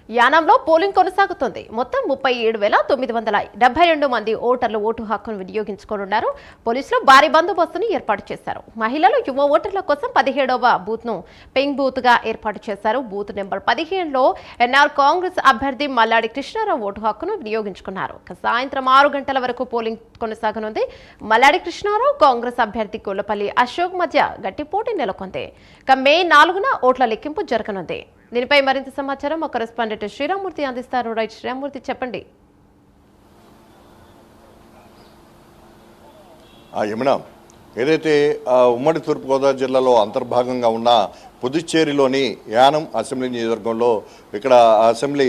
యానంలో పోలింగ్ కొనసాగుతుంది. మొత్తం 37,972 మంది ఓటర్లు ఓటు హక్కును వినియోగించుకోనున్నారు. పోలీసులు భారీ బందోబస్తును ఏర్పాటు చేశారు. మహిళలు, యువ ఓటర్ల కోసం 17వ బూత్ ను పింక్ బూత్ గా ఏర్పాటు చేశారు. బూత్ నెంబర్ 15లో ఎన్ఆర్ కాంగ్రెస్ అభ్యర్థి మల్లాడి కృష్ణారావు ఓటు హక్కును వినియోగించుకున్నారు. సాయంత్రం 6 గంటల వరకు పోలింగ్ కొనసాగనుంది. మల్లాడి కృష్ణారావు, కాంగ్రెస్ అభ్యర్థి గొల్లపల్లి అశోక్ మధ్య గట్టి పోటీ నెలకొంది. మే 4న ఓట్ల లెక్కింపు జరగనుంది. దీనిపై మరింత సమాచారం మా కరెస్పాండెంట్ శ్రీరామ్మూర్తి అందిస్తారు. రైట్ శ్రీరామ్మూర్తి, చెప్పండి. యమున, ఏదైతే ఉమ్మడి తూర్పుగోదావరి జిల్లాలో అంతర్భాగంగా ఉన్న పుదుచ్చేరిలోని యానం అసెంబ్లీ నియోజకవర్గంలో ఇక్కడ అసెంబ్లీ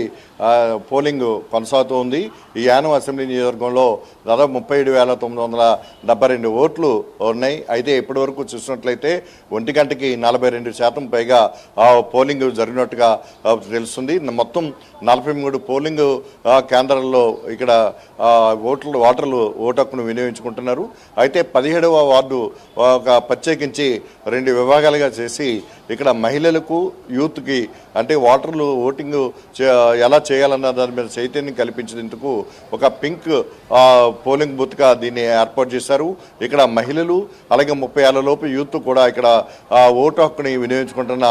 పోలింగ్ కొనసాగుతూ ఉంది. ఈ యానం అసెంబ్లీ నియోజకవర్గంలో దాదాపు 37,972 ఓట్లు ఉన్నాయి. అయితే ఇప్పటి వరకు చూసినట్లయితే 1 గంటకి 42% పైగా పోలింగ్ జరిగినట్టుగా తెలుస్తుంది. మొత్తం 43 పోలింగ్ కేంద్రాల్లో ఇక్కడ ఓటర్లు ఓటు హక్కును వినియోగించుకుంటున్నారు. అయితే 17వ వార్డు ప్రత్యేకించి 2 విభాగాలుగా చేసి ఇక్కడ మహిళలకు, యూత్కి అంటే ఓటర్లు ఓటింగ్ ఎలా చేయాలన్న దాని మీద చైతన్యం కల్పించేందుకు ఒక పింక్ పోలింగ్ బూత్గా దీన్ని ఏర్పాటు చేశారు. ఇక్కడ మహిళలు అలాగే 30 ఏళ్ల లోపు యూత్ కూడా ఇక్కడ ఓటు హక్కుని వినియోగించుకుంటున్న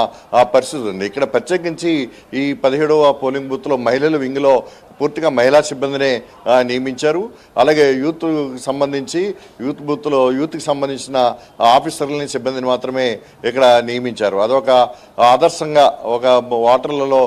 పరిస్థితి ఉంది. ఇక్కడ ప్రత్యేకించి ఈ 17వ పోలింగ్ బూత్లో మహిళల వింగ్లో పూర్తిగా మహిళా సిబ్బందినే నియమించారు. అలాగే యూత్ బూత్లో యూత్కి సంబంధించిన ఆఫీసర్లని, సిబ్బందిని మాత్రమే ఇక్కడ నియమించారు. అదొక ఆదర్శంగా ఒక ఓటర్లలో,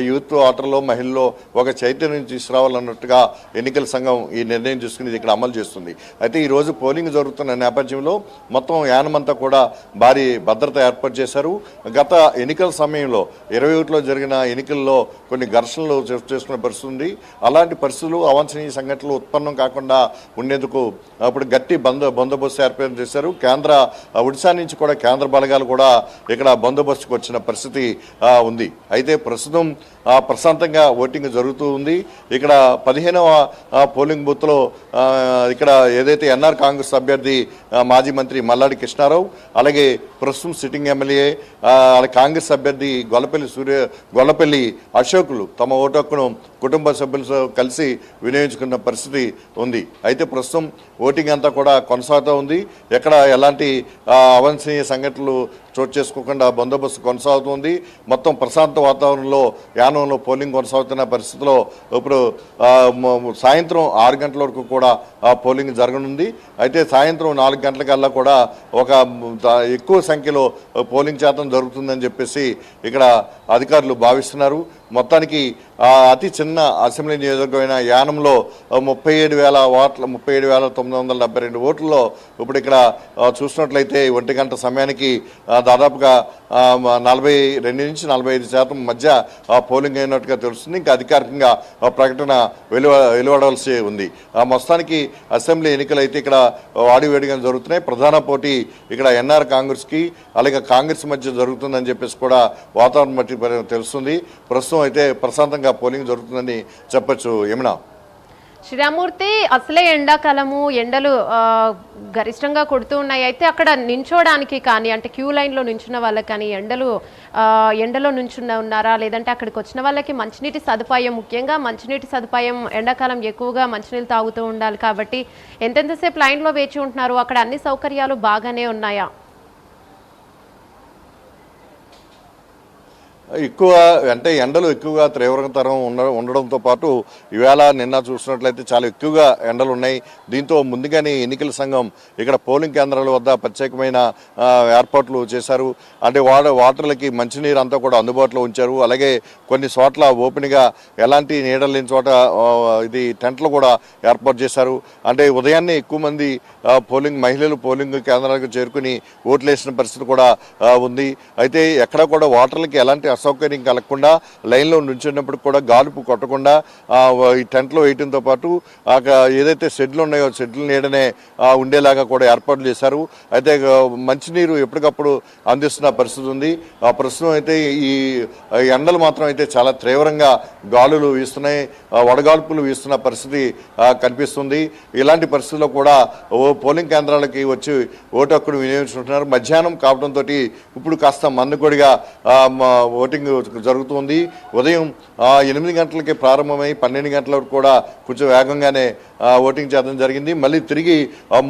యూత్ ఓటర్లో, మహిళల్లో ఒక చైతన్యం తీసుకురావాలన్నట్టుగా ఎన్నికల సంఘం ఈ నిర్ణయం తీసుకుని ఇక్కడ అమలు చేస్తుంది. అయితే ఈరోజు పోలింగ్ జరుగుతున్న నేపథ్యంలో మొత్తం యానమంతా కూడా భారీ భద్రత ఏర్పాటు చేశారు. గత ఎన్నికల సమయంలో 21లో జరిగిన ఎన్నికల్లో కొన్ని ఘర్షణలు చేసుకునే పరిస్థితి ఉంది. అలాంటి పరిస్థితులు, అవాంఛనీయ సంఘటనలు ఉత్పన్నం కాకుండా ఉండేందుకు అప్పుడు గట్టి బందోబస్తు ఏర్పాటు చేశారు. ఒడిశా నుంచి కూడా కేంద్ర బలగాలు కూడా ఇక్కడ బందోబస్తుకు వచ్చిన పరిస్థితి ఉంది. అయితే ప్రస్తుతం ప్రశాంతంగా ఓటింగ్ జరుగుతూ ఉంది. ఇక్కడ 15వ పోలింగ్ బూత్లో ఇక్కడ ఏదైతే ఎన్ఆర్ కాంగ్రెస్ అభ్యర్థి మాజీ మంత్రి మల్లాడి కృష్ణారావు, అలాగే ప్రస్తుతం సిట్టింగ్ ఎమ్మెల్యే కాంగ్రెస్ అభ్యర్థి గొల్లపల్లి అశోకులు తమ ఓటు హక్కును కుటుంబ సభ్యులతో కలిసి వినియోగించుకున్న పరిస్థితి ఉంది. అయితే ప్రస్తుతం ఓటింగ్ అంతా కూడా కొనసాగుతూ ఉంది. ఎక్కడ ఎలాంటి అవాంఛనీయ సంఘటనలు చోటు చేసుకోకుండా బందోబస్తు కొనసాగుతుంది. మొత్తం ప్రశాంత వాతావరణంలో యానంలో పోలింగ్ కొనసాగుతున్న పరిస్థితిలో ఇప్పుడు సాయంత్రం 6 గంటల వరకు కూడా పోలింగ్ జరగనుంది. అయితే సాయంత్రం 4 గంటలకల్లా కూడా ఒక ఎక్కువ సంఖ్యలో పోలింగ్ శాతం జరుగుతుందని చెప్పేసి ఇక్కడ అధికారులు భావిస్తున్నారు. మొత్తానికి అతి చిన్న అసెంబ్లీ నియోజకవర్గమైన యానంలో 37,972 ఓట్లలో ఇప్పుడు ఇక్కడ చూసినట్లయితే 1 గంట సమయానికి దాదాపుగా 42 నుంచి 45% మధ్య పోలింగ్ అయినట్టుగా తెలుస్తుంది. ఇంకా అధికారికంగా ప్రకటన వెలువడాల్సి ఉంది. మొత్తానికి అసెంబ్లీ ఎన్నికలు అయితే ఇక్కడ వాడివేడిగా జరుగుతున్నాయి. ప్రధాన పోటీ ఇక్కడ ఎన్ఆర్ కాంగ్రెస్కి అలాగే కాంగ్రెస్ మధ్య జరుగుతుందని చెప్పేసి కూడా వాతావరణం బట్టి తెలుస్తుంది. ప్రస్తుతం అయితే ప్రశాంతంగా పోలింగ్ జరుగుతుందని చెప్పచ్చు. యమునా, శ్రీరామ్మూర్తి, అసలే ఎండాకాలము, ఎండలు గరిష్టంగా కొడుతూ ఉన్నాయి. అయితే అక్కడ నించోడానికి కానీ, అంటే క్యూ లైన్లో నించున్న వాళ్ళకి కానీ ఎండలో ఉన్నారా, లేదంటే అక్కడికి వచ్చిన వాళ్ళకి మంచినీటి సదుపాయం, ముఖ్యంగా మంచినీటి సదుపాయం, ఎండాకాలం ఎక్కువగా మంచినీళ్ళు తాగుతూ ఉండాలి కాబట్టి ఎంతెంతసేపు లైన్లో వేచి ఉంటున్నారు? అక్కడ అన్ని సౌకర్యాలు బాగానే ఉన్నాయా? ఎక్కువ అంటే ఎండలు ఎక్కువగా తీవ్రతరం ఉండడంతో పాటు ఈవేళ నిన్న చూసినట్లయితే చాలా ఎక్కువగా ఎండలు ఉన్నాయి. దీంతో ముందుగానే ఎన్నికల సంఘం ఇక్కడ పోలింగ్ కేంద్రాల వద్ద ప్రత్యేకమైన ఏర్పాట్లు చేశారు. అంటే ఓటర్లకి మంచినీరు అంతా కూడా అందుబాటులో ఉంచారు. అలాగే కొన్ని చోట్ల ఓపెన్గా ఎలాంటి నీడలు లేని చోట ఇది టెంట్లు కూడా ఏర్పాటు చేశారు. అంటే ఉదయాన్నే ఎక్కువ మంది మహిళలు పోలింగ్ కేంద్రాలకు చేరుకుని ఓట్లు వేసిన పరిస్థితి కూడా ఉంది. అయితే ఎక్కడ కూడా ఓటర్లకి ఎలాంటి అసౌకర్యం కలగకుండా లైన్లో నుంచున్నప్పుడు కూడా గాలుపు కొట్టకుండా ఈ టెంట్లో వేయడంతో పాటు ఏదైతే షెడ్లు ఉన్నాయో షెడ్ల నీడనే ఉండేలాగా కూడా ఏర్పాట్లు చేశారు. అయితే మంచినీరు ఎప్పటికప్పుడు అందిస్తున్న పరిస్థితి ఉంది. ప్రస్తుతం అయితే ఈ ఎండలు మాత్రం అయితే చాలా తీవ్రంగా గాలులు వీస్తున్నాయి, వడగాల్పులు వీస్తున్న పరిస్థితి కనిపిస్తుంది. ఇలాంటి పరిస్థితుల్లో కూడా పోలింగ్ కేంద్రాలకి వచ్చి ఓటు హక్కును వినియోగించుకుంటున్నారు. మధ్యాహ్నం కావడంతో ఇప్పుడు కాస్త మందుకొడిగా ఓటింగ్ జరుగుతుంది. ఉదయం 8 గంటలకి ప్రారంభమై 12 గంటల వరకు కూడా కొంచెం వేగంగానే ఓటింగ్ చేయడం జరిగింది. మళ్ళీ తిరిగి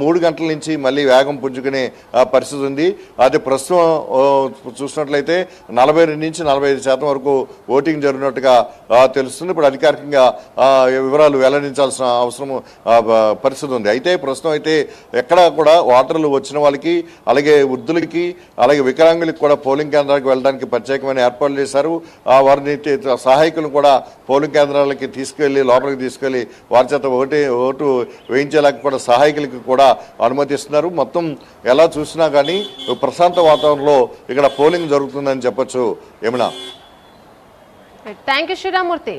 3 గంటల నుంచి మళ్ళీ వేగం పుంజుకునే పరిస్థితి ఉంది. అది ప్రస్తుతం చూసినట్లయితే 42 నుంచి 45% వరకు ఓటింగ్ జరిగినట్టుగా తెలుస్తుంది. ఇప్పుడు అధికారికంగా వివరాలు వెల్లడించాల్సిన అవసరం పరిస్థితి ఉంది. అయితే ప్రస్తుతం అయితే ఎక్కడా కూడా ఓటర్లు వచ్చిన వాళ్ళకి, అలాగే వృద్ధులకి, అలాగే వికలాంగులకి కూడా పోలింగ్ కేంద్రాలకు వెళ్ళడానికి ప్రత్యేకమైన ఏర్పాట్లు చేశారు. వారిని సహాయకులను కూడా పోలింగ్ కేంద్రాలకి లోపలికి తీసుకెళ్లి వారి చేత ఓటు వేయించేలాగా కూడా సహాయకులకి కూడా అనుమతిస్తున్నారు. మొత్తం ఎలా చూసినా కానీ ప్రశాంత వాతావరణంలో ఇక్కడ పోలింగ్ జరుగుతుందని చెప్పొచ్చు. ఏమన్నా థ్యాంక్ యూ శ్రీరామూర్తి.